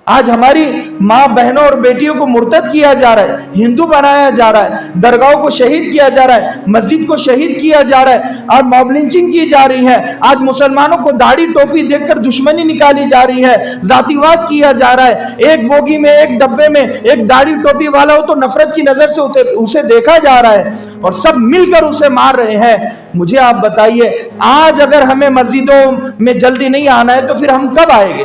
آج ہماری ماں بہنوں اور بیٹیوں کو مرتد کیا جا رہا ہے، ہندو بنایا جا رہا ہے، درگاہوں کو شہید کیا جا رہا ہے، مسجد کو شہید کیا جا رہا ہے، اور موب لنچنگ کی جا رہی ہے۔ آج مسلمانوں کو داڑھی ٹوپی دیکھ کر دشمنی نکالی جا رہی ہے، ذاتی واد کیا جا رہا ہے۔ ایک بوگی میں، ایک ڈبے میں ایک داڑھی ٹوپی والا ہو تو نفرت کی نظر سے اسے دیکھا جا رہا ہے اور سب مل کر اسے مار رہے ہیں۔ مجھے آپ بتائیے، آج اگر ہمیں مسجدوں میں جلدی نہیں آنا ہے تو پھر ہم کب آئیں گے؟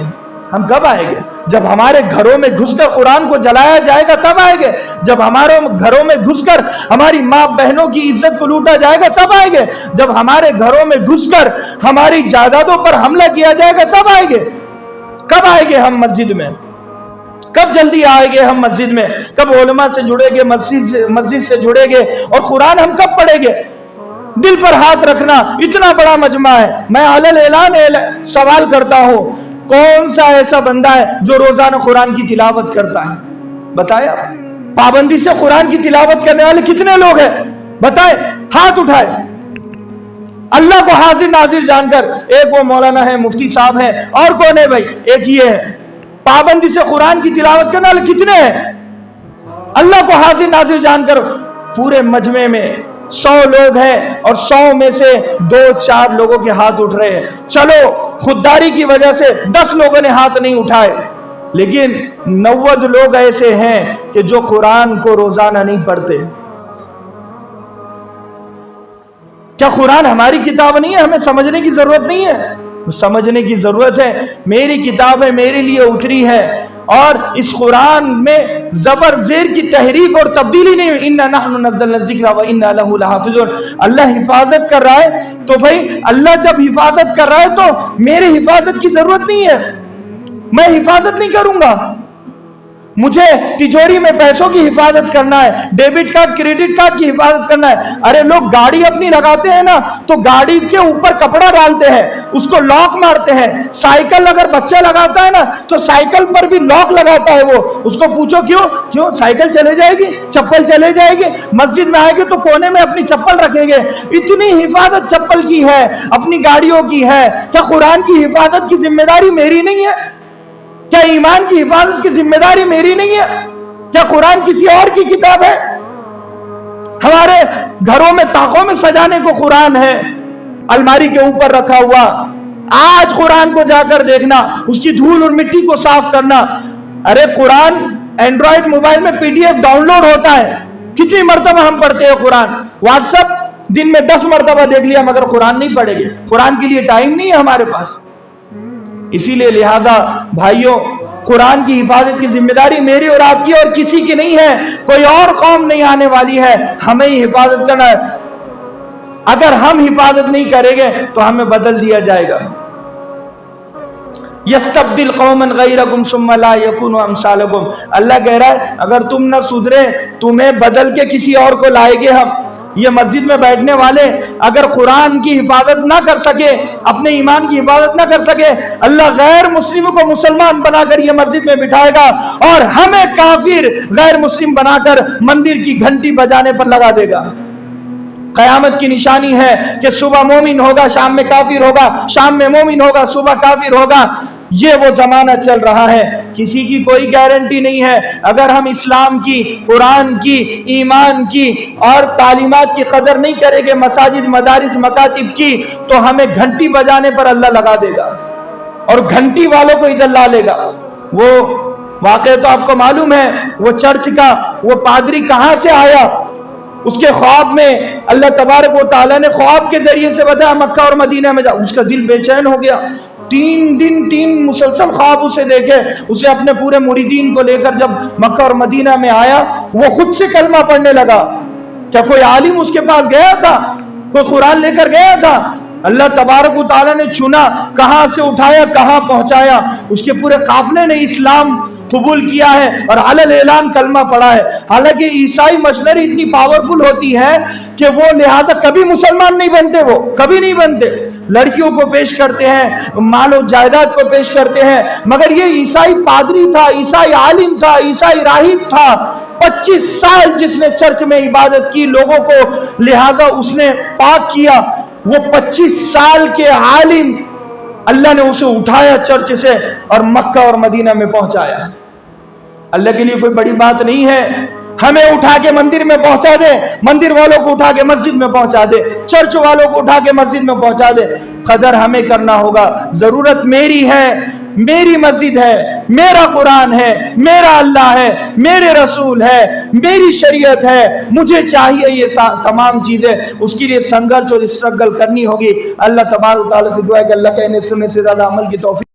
ہم کب آئیں گے؟ جب ہمارے گھروں میں گھس کر قرآن کو جلایا جائے گا تب آئیں گے۔ جب ہمارے گھروں میں گھس کر ہماری ماں بہنوں کی عزت کو لوٹا جائے گا تب آئیں گے۔ جب ہمارے گھروں میں گھس کر ہماری جائیدادوں پر حملہ کیا جائے گا تب آئیں گے۔ کب آئیں گے ہم مسجد میں؟ کب جلدی آئیں گے ہم مسجد میں؟ کب علماء سے جڑیں گے، مسجد سے جڑیں گے، اور قرآن ہم کب پڑھیں گے؟ دل پر ہاتھ رکھنا، اتنا بڑا مجمع ہے، میں علل اعلان سوال کرتا ہوں، کون سا ایسا بندہ ہے جو روزانہ قرآن کی تلاوت کرتا ہے؟ بتائیں آپ، پابندی سے قرآن کی تلاوت کرنے والے کتنے لوگ ہیں؟ بتائیں، ہاتھ اٹھائیں۔ اللہ کو حاضر ناظر جان کر، ایک وہ مولانا ہے، مفتی صاحب ہیں، اور کون ہے بھائی؟ ایک یہ ہے۔ پابندی سے قرآن کی تلاوت کرنے والے کتنے ہیں؟ اللہ کو حاضر ناظر جان کر پورے مجمع میں 100 لوگ ہیں اور 100 میں سے 2-4 لوگوں کے ہاتھ اٹھ رہے ہیں۔ چلو خودداری کی وجہ سے 10 لوگوں نے ہاتھ نہیں اٹھائے، لیکن 90 لوگ ایسے ہیں کہ جو قرآن کو روزانہ نہیں پڑھتے۔ کیا قرآن ہماری کتاب نہیں ہے؟ ہمیں سمجھنے کی ضرورت نہیں ہے؟ سمجھنے کی ضرورت ہے۔ میری کتاب ہے، میرے لیے اتری ہے، اور اس قرآن میں زبر زیر کی تحریف اور تبدیلی نہیں ہے۔ اِنَّا نَحْنُ نَزَّلْنَا الذِّكْرَ وَإِنَّا لَهُ لَحَافِظُونَ۔ اللہ حفاظت کر رہا ہے تو بھائی اللہ جب حفاظت کر رہا ہے تو میرے حفاظت کی ضرورت نہیں ہے، میں حفاظت نہیں کروں گا۔ مجھے تجوری میں پیسوں کی حفاظت کرنا ہے، ڈیبٹ کارڈ کریڈٹ کارڈ کی حفاظت کرنا ہے۔ ارے لوگ گاڑی اپنی لگاتے ہیں نا تو گاڑی کے اوپر کپڑا ڈالتے ہیں، اس کو لاک مارتے ہیں۔ سائیکل اگر بچہ لگاتا ہے نا تو سائیکل پر بھی لاک لگاتا ہے وہ، اس کو پوچھو کیوں؟ سائیکل چلے جائے گی، چپل چلے جائے گی، مسجد میں آئے گے تو کونے میں اپنی چپل رکھیں گے۔ اتنی حفاظت چپل کی ہے، اپنی گاڑیوں کی ہے، کیا قرآن کی حفاظت کی ذمہ داری میری نہیں ہے؟ کیا ایمان کی حفاظت کی ذمہ داری میری نہیں ہے؟ کیا قرآن کسی اور کی کتاب ہے؟ ہمارے گھروں میں طاقوں میں سجانے کو قرآن ہے، الماری کے اوپر رکھا ہوا۔ آج قرآن کو جا کر دیکھنا، اس کی دھول اور مٹی کو صاف کرنا۔ ارے قرآن اینڈرائڈ موبائل میں PDF ڈاؤن لوڈ ہوتا ہے، کتنی مرتبہ ہم پڑھتے ہیں قرآن؟ واٹس ایپ دن میں 10 مرتبہ دیکھ لیا مگر قرآن نہیں پڑھے گے، قرآن کے لیے ٹائم نہیں ہے ہمارے پاس۔ اسی لیے لہذا بھائیوں، قرآن کی حفاظت کی ذمہ داری میری اور آپ کی اور کسی کی نہیں ہے، کوئی اور قوم نہیں آنے والی ہے، ہمیں ہی حفاظت کرنا ہے۔ اگر ہم حفاظت نہیں کریں گے تو ہمیں بدل دیا جائے گا۔ یستبدل قوما غیرکم ثم لا یکونوا امثالکم، اللہ کہہ رہا ہے اگر تم نہ سدھرے تمہیں بدل کے کسی اور کو لائیں گے ہم۔ یہ مسجد میں بیٹھنے والے اگر قرآن کی حفاظت نہ کر سکے، اپنے ایمان کی حفاظت نہ کر سکے، اللہ غیر مسلموں کو مسلمان بنا کر یہ مسجد میں بٹھائے گا اور ہمیں کافر غیر مسلم بنا کر مندر کی گھنٹی بجانے پر لگا دے گا۔ قیامت کی نشانی ہے کہ صبح مومن ہوگا، شام میں کافر ہوگا، شام میں مومن ہوگا، صبح کافر ہوگا۔ یہ وہ زمانہ چل رہا ہے، کسی کی کوئی گارنٹی نہیں ہے۔ اگر ہم اسلام کی، قرآن کی، ایمان کی اور تعلیمات کی قدر نہیں کریں گے، مساجد، مدارس، مکاتب کی، تو ہمیں گھنٹی بجانے پر اللہ لگا دے گا اور گھنٹی والوں کو ادھر لا لے گا۔ وہ واقعہ تو آپ کو معلوم ہے، وہ چرچ کا وہ پادری کہاں سے آیا؟ اس کے خواب میں اللہ تبارک و تعالیٰ نے خواب کے ذریعے سے بتایا مکہ اور مدینہ میں جا۔ اس کا دل بے چین ہو گیا، 3 دن 3 مسلسل خواب اسے دیکھے۔ اسے اپنے پورے مریدین کو لے کر جب مکہ اور مدینہ میں آیا، وہ خود سے کلمہ پڑھنے لگا۔ کیا کوئی عالم اس کے پاس گیا تھا؟ کوئی قرآن لے کر گیا تھا؟ اللہ تبارک و تعالیٰ نے چنا، کہاں سے اٹھایا، کہاں پہنچایا۔ اس کے پورے قافلے نے اسلام قبول کیا ہے اور علل اعلان کلمہ پڑھا ہے۔ حالانکہ عیسائی مشنری اتنی پاورفل ہوتی ہے کہ وہ لہذا کبھی مسلمان نہیں بنتے، وہ کبھی نہیں بنتے۔ لڑکیوں کو پیش کرتے ہیں، مال و جائیداد کو پیش کرتے ہیں، مگر یہ عیسائی پادری تھا، عیسائی عالم تھا، عیسائی راہب تھا، 25 سال جس نے چرچ میں عبادت کی، لوگوں کو لہذا اس نے پاک کیا۔ وہ 25 سال کے عالم اللہ نے اسے اٹھایا چرچ سے اور مکہ اور مدینہ میں پہنچایا. اللہ کے لیے کوئی بڑی بات نہیں ہے. ہمیں اٹھا کے مندر میں پہنچا دے, مندر والوں کو اٹھا کے مسجد میں پہنچا دے, چرچ والوں کو اٹھا کے مسجد میں پہنچا دے. قدر ہمیں کرنا ہوگا. ضرورت میری ہے, میری مسجد ہے, میرا قرآن ہے, میرا اللہ ہے, میرے رسول ہے, میری شریعت ہے. مجھے چاہیے یہ تمام چیزیں, اس کے لیے سنگھرش اور اسٹرگل کرنی ہوگی. اللہ تبارک و تعالی سے دعا ہے کہ اللہ کے سننے سے زیادہ عمل کی توفیق